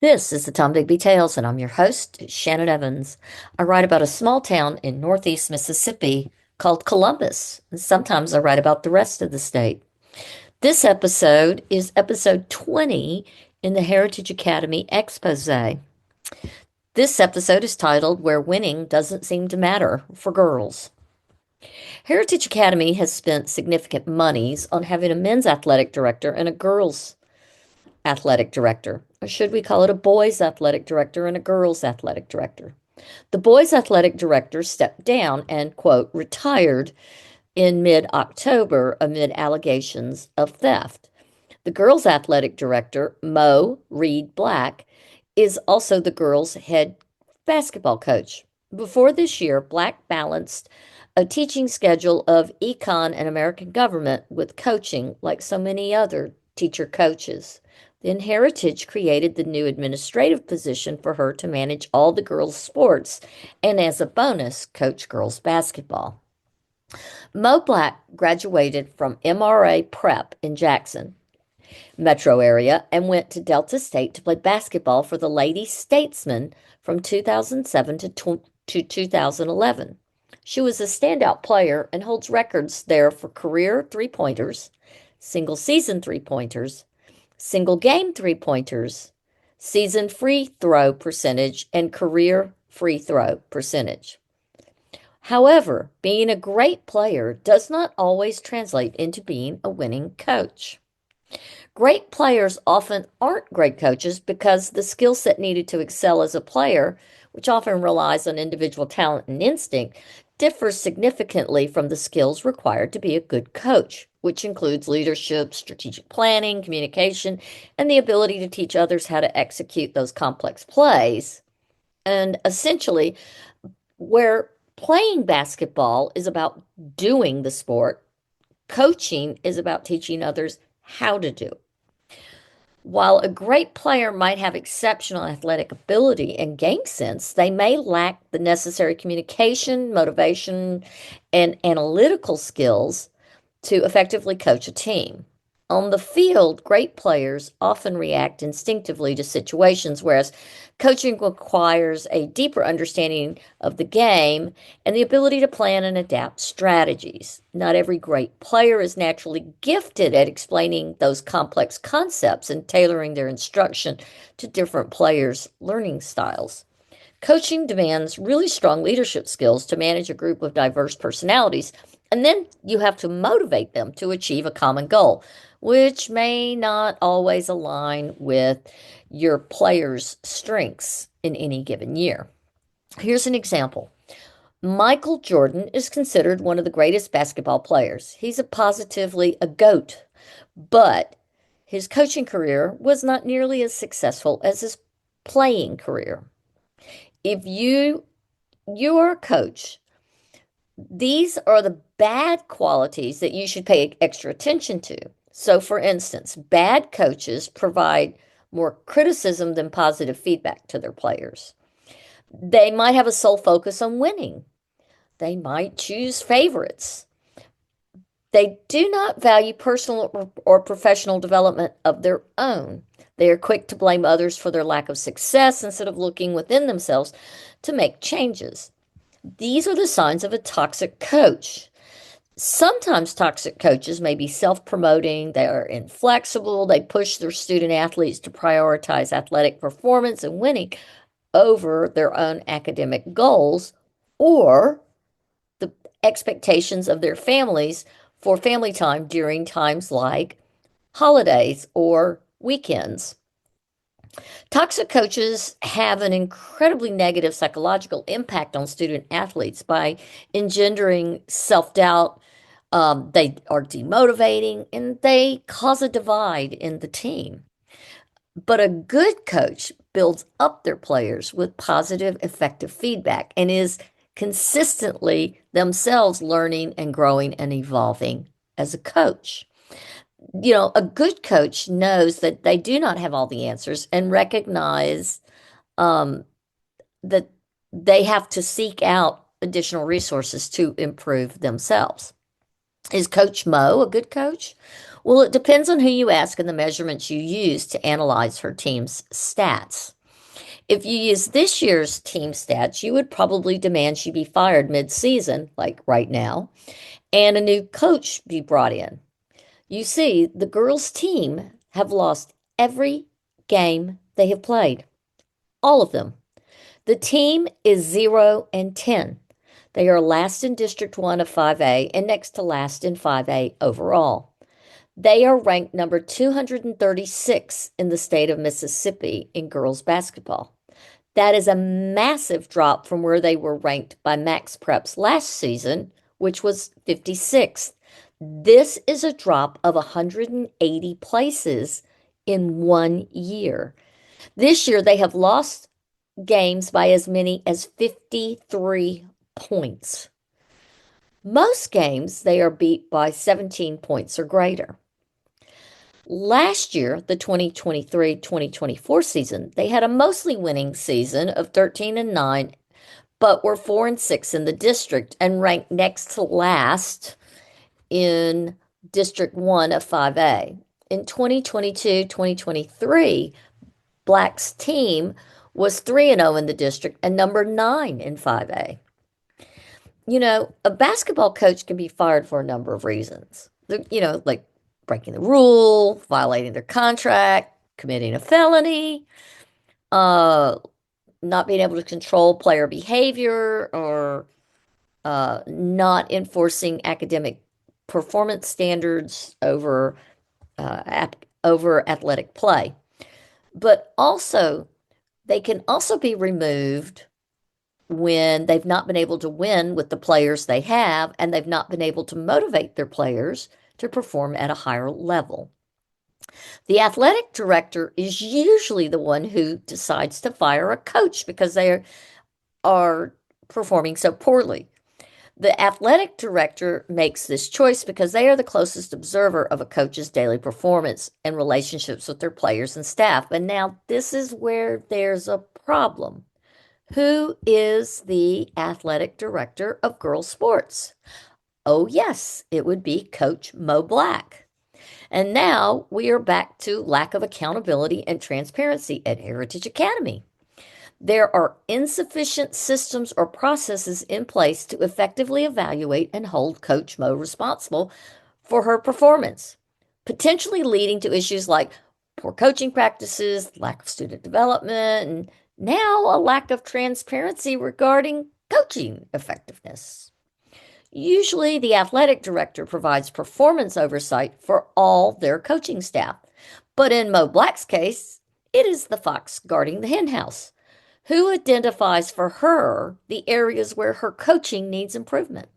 This is the Tom Digby Tales, and I'm your host, Shannon Evans. I write about a small town in northeast Mississippi called Columbus, and sometimes I write about the rest of the state. This episode is episode 20 in the Heritage Academy Expose. This episode is titled Where Winning Doesn't Seem to Matter for Girls. Heritage Academy has spent significant monies on having a men's athletic director and a girls' athletic director. Or should we call it a boys' athletic director and a girls' athletic director? The boys' athletic director stepped down and, quote, retired in mid October amid allegations of theft. The girls' athletic director, Moe Black, is also the girls' head basketball coach. Before this year, Black balanced a teaching schedule of econ and American government with coaching like so many other teacher coaches. Then Heritage created the new administrative position for her to manage all the girls' sports and, as a bonus, coach girls' basketball. Moe Black graduated from MRA Prep in Jackson metro area and went to Delta State to play basketball for the Lady Statesmen from 2007 to 2011. She was a standout player and holds records there for career three-pointers, single season three-pointers, single game three-pointers, season free throw percentage, and career free throw percentage. However, being a great player does not always translate into being a winning coach. Great players often aren't great coaches because the skill set needed to excel as a player, which often relies on individual talent and instinct, differs significantly from the skills required to be a good coach, which includes leadership, strategic planning, communication, and the ability to teach others how to execute those complex plays. And essentially, where playing basketball is about doing the sport, coaching is about teaching others how to do. While a great player might have exceptional athletic ability and game sense, they may lack the necessary communication, motivation, and analytical skills to effectively coach a team. On the field, great players often react instinctively to situations, whereas coaching requires a deeper understanding of the game and the ability to plan and adapt strategies. Not every great player is naturally gifted at explaining those complex concepts and tailoring their instruction to different players' learning styles. Coaching demands really strong leadership skills to manage a group of diverse personalities, and then you have to motivate them to achieve a common goal, which may not always align with your player's strengths in any given year. Here's an example. Michael Jordan is considered one of the greatest basketball players. He's positively a GOAT, but his coaching career was not nearly as successful as his playing career. If you are a coach, these are the bad qualities that you should pay extra attention to. So, for instance, bad coaches provide more criticism than positive feedback to their players. They might have a sole focus on winning. They might choose favorites. They do not value personal or professional development of their own. They are quick to blame others for their lack of success instead of looking within themselves to make changes. These are the signs of a toxic coach. Sometimes toxic coaches may be self-promoting, they are inflexible, they push their student athletes to prioritize athletic performance and winning over their own academic goals or the expectations of their families for family time during times like holidays or weekends. Toxic coaches have an incredibly negative psychological impact on student athletes by engendering self doubt. They are demotivating and they cause a divide in the team. But a good coach builds up their players with positive, effective feedback and is consistently themselves learning and growing and evolving as a coach. A good coach knows that they do not have all the answers and recognize um, that they have to seek out additional resources to improve themselves. Is Coach Mo a good coach? Well, it depends on who you ask and the measurements you use to analyze her team's stats. If you use this year's team stats, you would probably demand she be fired mid-season, like right now, and a new coach be brought in. You see, the girls' team have lost every game they have played, all of them. The team is 0-10. They are last in District 1 of 5A and next to last in 5A overall. They are ranked number 236 in the state of Mississippi in girls basketball. That is a massive drop from where they were ranked by Max Preps last season, which was 56th. This is a drop of 180 places in 1 year. This year, they have lost games by as many as 53 points. Most games, they are beat by 17 points or greater. Last year, the 2023-2024 season, they had a mostly winning season of 13-9, but were 4-6 in the district and ranked next to last in District 1 of 5A. In 2022-2023, Black's team was 3-0 in the district and number 9 in 5A. A basketball coach can be fired for a number of reasons. Like breaking the rule, violating their contract, committing a felony, uh, not being able to control player behavior, or not enforcing academic performance standards over athletic play. But also, they can also be removed when they've not been able to win with the players they have, and they've not been able to motivate their players to perform at a higher level. The athletic director is usually the one who decides to fire a coach because they are performing so poorly. The athletic director makes this choice because they are the closest observer of a coach's daily performance and relationships with their players and staff. And now this is where there's a problem. Who is the athletic director of girls sports? Oh, yes, it would be Coach Moe Black. And now we are back to lack of accountability and transparency at Heritage Academy. There are insufficient systems or processes in place to effectively evaluate and hold Coach Moe responsible for her performance, potentially leading to issues like poor coaching practices, lack of student development, and now a lack of transparency regarding coaching effectiveness. Usually, the athletic director provides performance oversight for all their coaching staff. But in Moe Black's case, it is the fox guarding the henhouse. Who identifies for her the areas where her coaching needs improvement?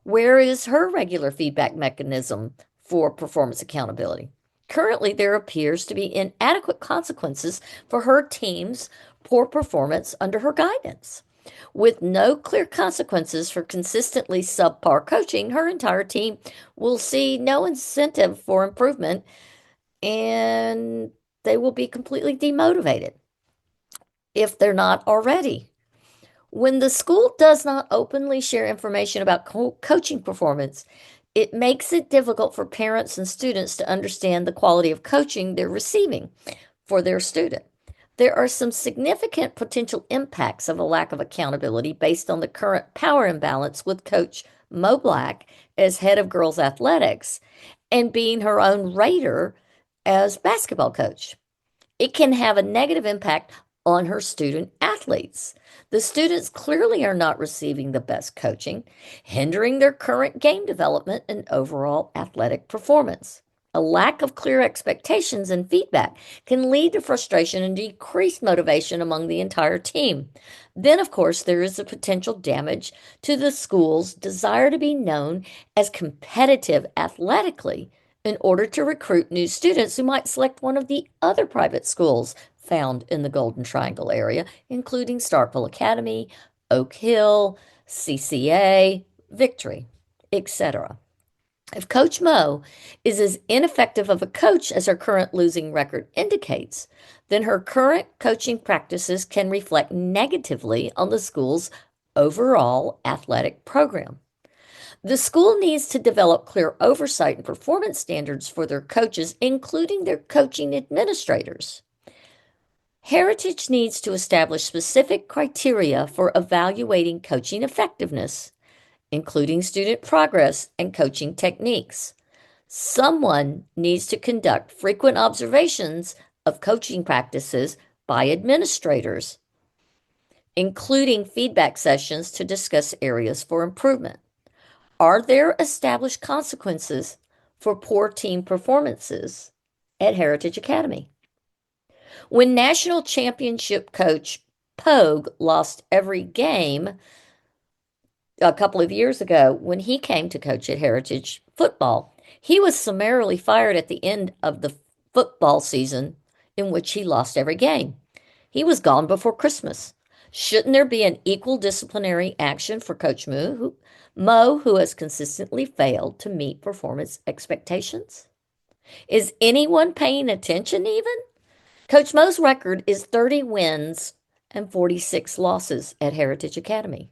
Where is her regular feedback mechanism for performance accountability? Currently, there appears to be inadequate consequences for her team's poor performance under her guidance. With no clear consequences for consistently subpar coaching, her entire team will see no incentive for improvement, and they will be completely demotivated if they're not already. When the school does not openly share information about coaching performance, it makes it difficult for parents and students to understand the quality of coaching they're receiving for their student. There are some significant potential impacts of a lack of accountability based on the current power imbalance with Coach Moe Black as head of girls athletics and being her own rater as basketball coach. It can have a negative impact on her student athletes. The students clearly are not receiving the best coaching, hindering their current game development and overall athletic performance. A lack of clear expectations and feedback can lead to frustration and decreased motivation among the entire team. Then, of course, there is the potential damage to the school's desire to be known as competitive athletically in order to recruit new students who might select one of the other private schools found in the Golden Triangle area, including Starkville Academy, Oak Hill, CCA, Victory, etc. If Coach Moe is as ineffective of a coach as her current losing record indicates, then her current coaching practices can reflect negatively on the school's overall athletic program. The school needs to develop clear oversight and performance standards for their coaches, including their coaching administrators. Heritage needs to establish specific criteria for evaluating coaching effectiveness, including student progress and coaching techniques. Someone needs to conduct frequent observations of coaching practices by administrators, including feedback sessions to discuss areas for improvement. Are there established consequences for poor team performances at Heritage Academy? When national championship coach Pogue lost every game a couple of years ago when he came to coach at Heritage football, he was summarily fired at the end of the football season in which he lost every game. He was gone before Christmas. Shouldn't there be an equal disciplinary action for Coach Moe, who has consistently failed to meet performance expectations? Is anyone paying attention even? Coach Moe's record is 30 wins and 46 losses at Heritage Academy.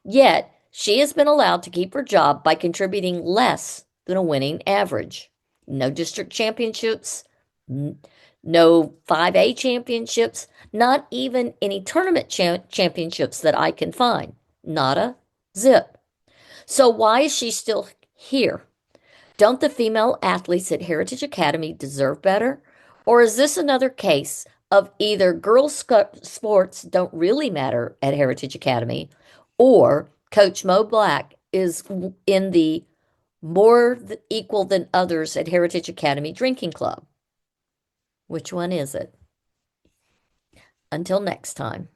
Yet, she has been allowed to keep her job by contributing less than a winning average. No district championships, no 5A championships, not even any tournament championships that I can find. Not a zip. So why is she still here? Don't the female athletes at Heritage Academy deserve better? Or is this another case of either girls' sports don't really matter at Heritage Academy, or Coach Moe Black is in the more equal than others at Heritage Academy drinking club? Which one is it? Until next time.